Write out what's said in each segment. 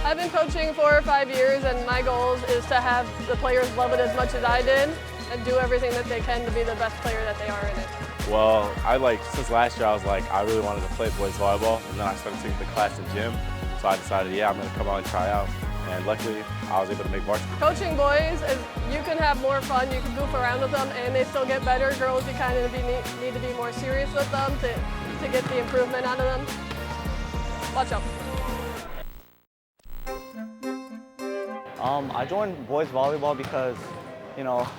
I've been coaching 4 or 5 years, and my goal is to have the players love it as much as I did and do everything that they can to be the best player that they are in it. Well, since last year, I really wanted to play boys volleyball, and then I started taking the class in gym, so I decided, yeah, I'm going to come out and try out, and luckily, I was able to make varsity. Coaching boys, you can have more fun, you can goof around with them, and they still get better. Girls, you kind of need to be more serious with them to get the improvement out of them. Watch out. I joined boys volleyball because,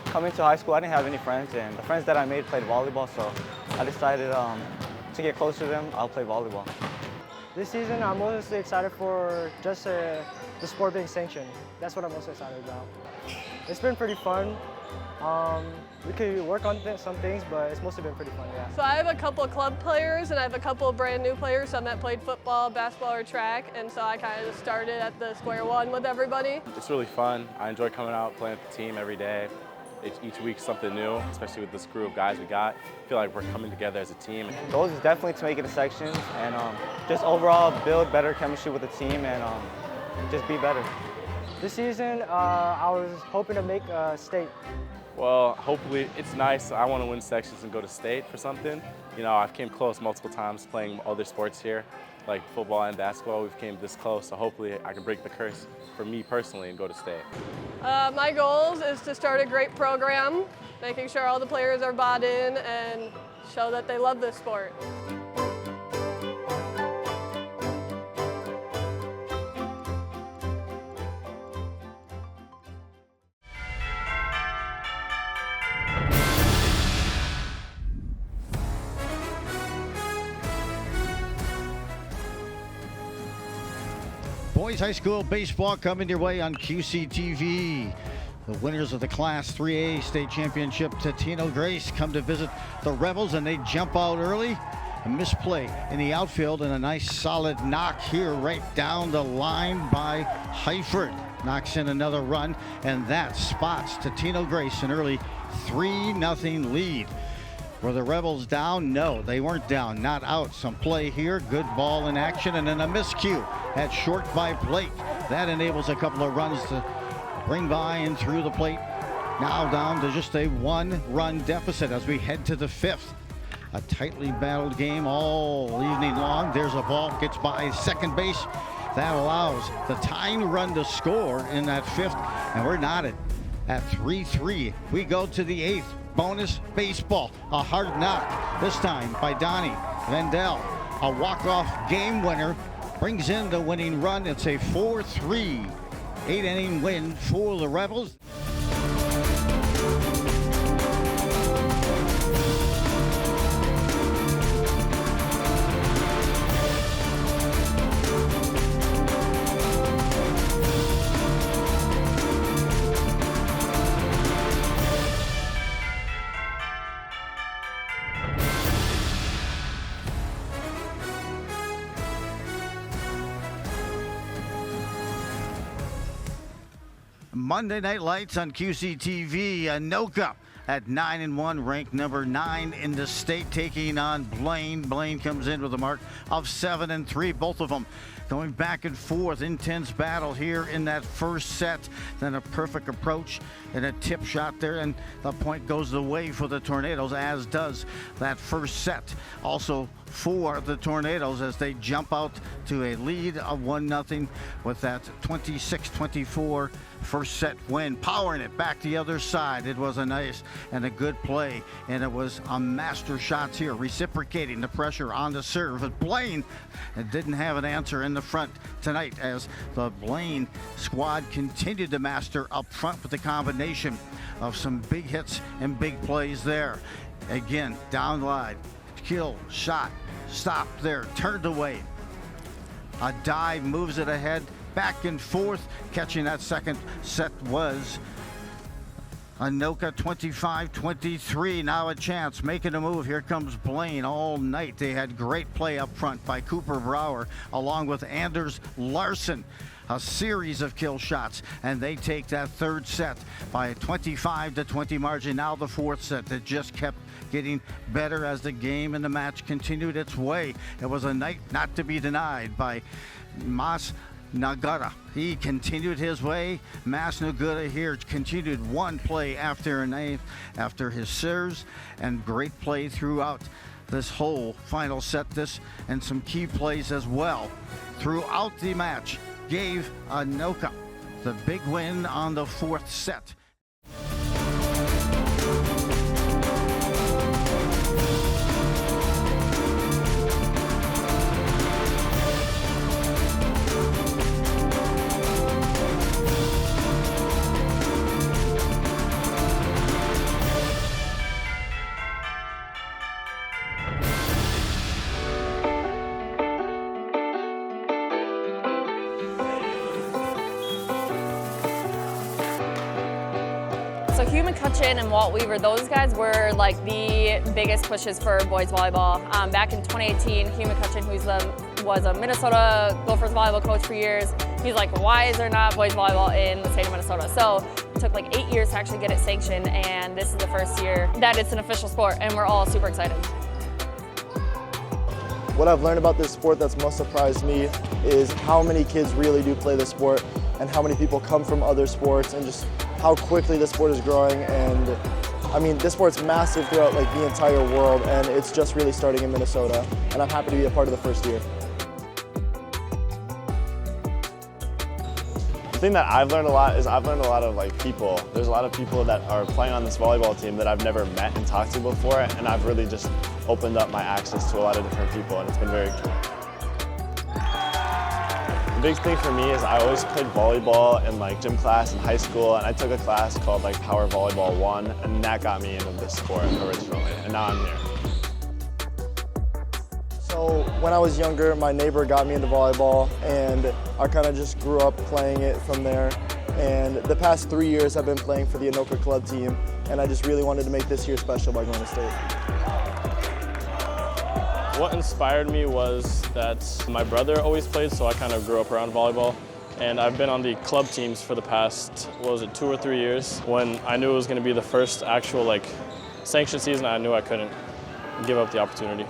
coming to high school, I didn't have any friends, and the friends that I made played volleyball, so I decided to get closer to them, I'll play volleyball. This season, I'm mostly excited for just the sport being sanctioned. That's what I'm most excited about. It's been pretty fun. We could work on some things, but it's mostly been pretty fun, yeah. So I have a couple of club players, and I have a couple of brand new players, some that played football, basketball, or track, and so I kind of just started at the square one with everybody. It's really fun. I enjoy coming out, playing with the team every day. Each week something new, especially with this crew of guys we got. I feel like we're coming together as a team. The goal is definitely to make it a section and just overall build better chemistry with the team and just be better. This season, I was hoping to make a state. Well, hopefully, it's nice. I want to win sections and go to state for something. I've came close multiple times playing other sports here, like football and basketball. We've came this close, so hopefully I can break the curse for me personally and go to state. My goals is to start a great program, making sure all the players are bought in and show that they love this sport. Boys High School baseball coming your way on QCTV. The winners of the Class 3A State Championship, Totino Grace, come to visit the Rebels, and they jump out early. A misplay in the outfield and a nice solid knock here right down the line by Heifert. Knocks in another run, and that spots Totino Grace an early 3-0 lead. Were the Rebels down? No, they weren't down. Not out. Some play here. Good ball in action, and then a miscue at short by Blake. That enables a couple of runs to bring by and through the plate. Now down to just a 1-run deficit as we head to the 5th. A tightly battled game all evening long. There's a ball, gets by second base. That allows the tying run to score in that 5th, and we're knotted at 3-3. We go to the 8th. Bonus baseball, a hard knock, this time by Donnie Vendel. A walk-off game winner brings in the winning run. It's a 4-3, 8-inning win for the Rebels. Monday Night Lights on QCTV. Anoka at 9-1, ranked number 9 in the state, taking on Blaine. Blaine comes in with a mark of 7-3. Both of them going back and forth. Intense battle here in that first set. Then a perfect approach and a tip shot there, and the point goes the way for the Tornadoes, as does that first set. Also for the Tornadoes as they jump out to a lead of 1-0 with that 26-24 first set win. Powering it back the other side. It was a nice and a good play, and it was a master shots here, reciprocating the pressure on the serve. But Blaine didn't have an answer in the front tonight as the Blaine squad continued to master up front with the combination of some big hits and big plays there. Again, down line, kill, shot, stop there, turned away. A dive moves it ahead, back and forth. Catching that second set was Anoka, 25-23. Now a chance, making a move. Here comes Blaine all night. They had great play up front by Cooper Brower along with Anders Larson. A series of kill shots, and they take that third set by a 25-20 margin. Now the fourth set that just kept getting better as the game and the match continued its way. It was a night not to be denied by Mas Nagata. He continued his way. Mas Nagata here continued one play after his serves, and great play throughout this whole final set. This and some key plays as well throughout the match gave Anoka the big win on the fourth set. So Hugh McCutcheon and Walt Weaver, those guys were like the biggest pushes for boys volleyball. Back in 2018, Hugh McCutcheon, who was a Minnesota Gophers volleyball coach for years, he's like, why is there not boys volleyball in the state of Minnesota? So it took like 8 years to actually get it sanctioned, and this is the first year that it's an official sport, and we're all super excited. What I've learned about this sport that's most surprised me is how many kids really do play this sport and how many people come from other sports and just how quickly this sport is growing. And I mean, this sport's massive throughout like the entire world, and it's just really starting in Minnesota, and I'm happy to be a part of the first year. The thing that I've learned a lot is I've learned a lot of like people. There's a lot of people that are playing on this volleyball team that I've never met and talked to before, and I've really just opened up my access to a lot of different people, and it's been very cool. The big thing for me is I always played volleyball in like gym class in high school, and I took a class called like Power Volleyball 1, and that got me into this sport originally, and now I'm here. So when I was younger, my neighbor got me into volleyball, and I kind of just grew up playing it from there. And the past 3 years I've been playing for the Anoka club team, and I just really wanted to make this year special by going to state. What inspired me was that my brother always played, so I kind of grew up around volleyball. And I've been on the club teams for the past, 2 or 3 years. When I knew it was going to be the first actual like sanctioned season, I knew I couldn't give up the opportunity.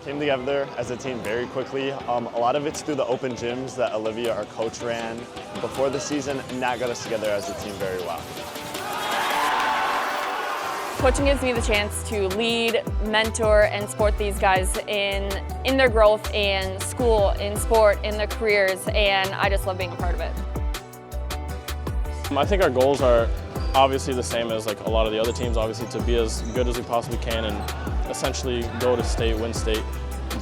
Came together as a team very quickly. A lot of it's through the open gyms that Olivia, our coach, ran before the season, and that got us together as a team very well. Coaching gives me the chance to lead, mentor, and support these guys in their growth in school, in sport, in their careers, and I just love being a part of it. I think our goals are obviously the same as like a lot of the other teams, obviously to be as good as we possibly can and essentially go to state, win state.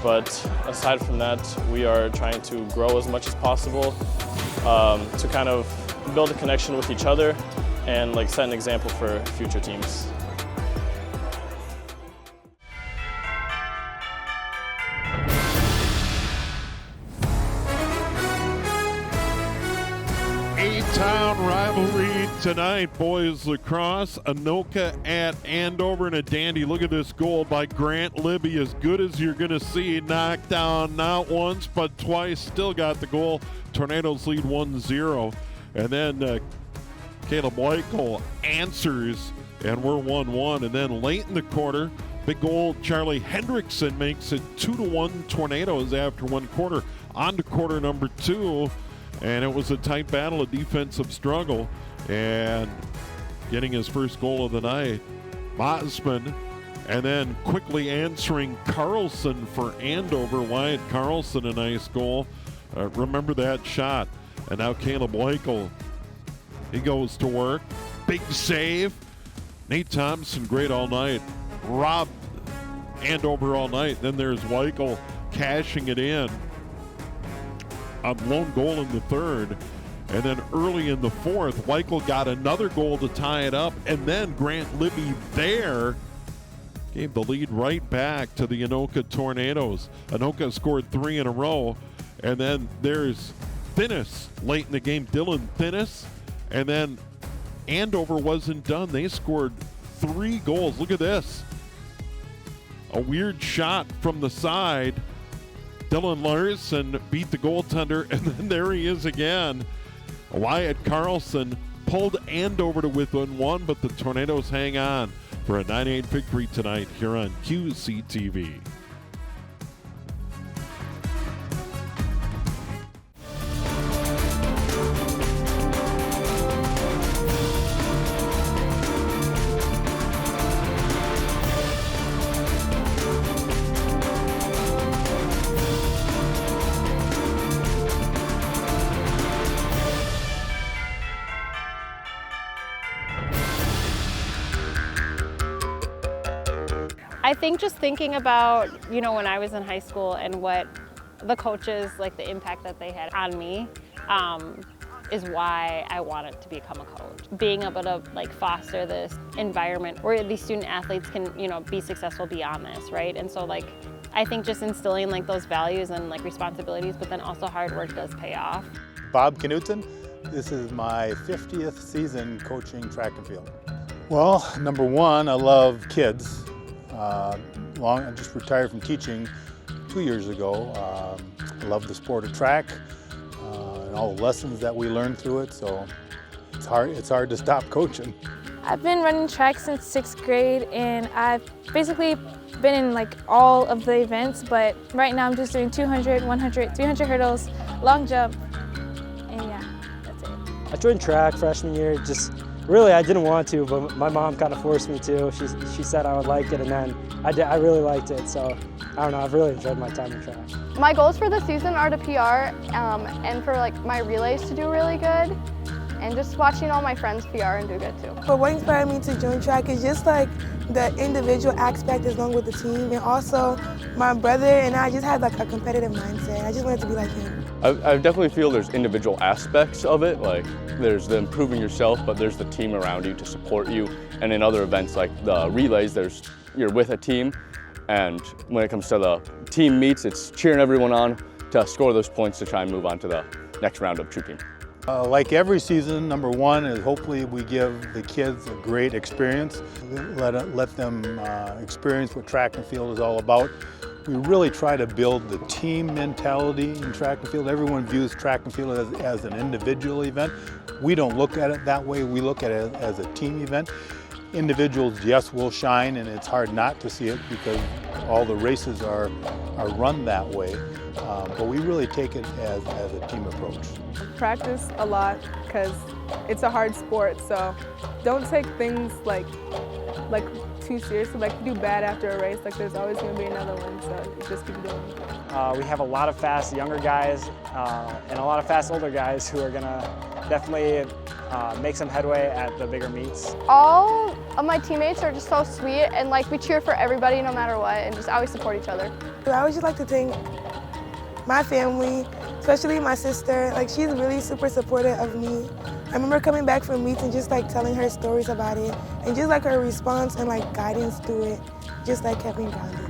But aside from that, we are trying to grow as much as possible to kind of build a connection with each other and like set an example for future teams. A-Town rivalry tonight, boys lacrosse. Anoka at Andover, and a dandy. Look at this goal by Grant Libby, as good as you're going to see. Knocked down not once but twice, still got the goal. Tornadoes lead 1-0. And then Caleb Weichel answers, and we're 1-1. And then late in the quarter, big goal, Charlie Hendrickson makes it 2-1 Tornadoes after one quarter. On to quarter number 2. And it was a tight battle, a defensive struggle, and getting his first goal of the night, Mosman, and then quickly answering Carlson for Andover. Wyatt Carlson, a nice goal. Remember that shot. And now Caleb Weichel, he goes to work. Big save. Nate Thompson, great all night. Robbed Andover all night. Then there's Weichel cashing it in. A lone goal in the third, and then early in the fourth, Weichel got another goal to tie it up, and then Grant Libby there gave the lead right back to the Anoka Tornadoes. Anoka scored 3 in a row, and then there's Thinnis late in the game, Dylan Thinnis, and then Andover wasn't done. They scored 3 goals. Look at this. A weird shot from the side. Dylan Larson beat the goaltender, and then there he is again. Wyatt Carlson pulled Andover to within 1, but the Tornadoes hang on for a 9-8 victory tonight here on QCTV. I think just thinking about, you know, when I was in high school and what the coaches, like the impact that they had on me, is why I wanted to become a coach. Being able to like foster this environment where these student athletes can, you know, be successful beyond this, right? And so like, I think just instilling like those values and like responsibilities, but then also hard work does pay off. Bob Knutson, this is my 50th season coaching track and field. Well, number one, I love kids. I just retired from teaching 2 years ago. I love the sport of track and all the lessons that we learned through it, so it's hard to stop coaching. I've been running track since 6th grade, and I've basically been in like all of the events, but right now I'm just doing 200, 100, 300 hurdles, long jump, and yeah, that's it. I joined track freshman year, just really I didn't want to, but my mom kind of forced me to. She said I would like it, and then I really liked it, so I don't know, I've really enjoyed my time in track. My goals for the season are to PR and for like my relays to do really good, and just watching all my friends PR and do good too. But what inspired me to join track is just like the individual aspect along with the team, and also my brother and I just had like a competitive mindset. I just wanted to be like him. I definitely feel there's individual aspects of it, like there's the improving yourself, but there's the team around you to support you. And in other events like the relays, you're with a team, and when it comes to the team meets, it's cheering everyone on to score those points to try and move on to the next round of trooping. Like every season, number one is hopefully we give the kids a great experience, let them experience what track and field is all about. We really try to build the team mentality in track and field. Everyone views track and field as an individual event. We don't look at it that way. We look at it as a team event. Individuals, yes, will shine, and it's hard not to see it because all the races are run that way. But we really take it as a team approach. Practice a lot because it's a hard sport, so don't take things like too seriously. Like if you do bad after a race, like there's always going to be another one, so you just keep doing it. We have a lot of fast younger guys and a lot of fast older guys who are going to definitely make some headway at the bigger meets. All of my teammates are just so sweet, and like we cheer for everybody no matter what, and just always support each other. I would just like to thank my family, especially my sister. Like she's really super supportive of me. I remember coming back from meets and just like telling her stories about it, and just like her response and like guidance through it, just like kept me grounded.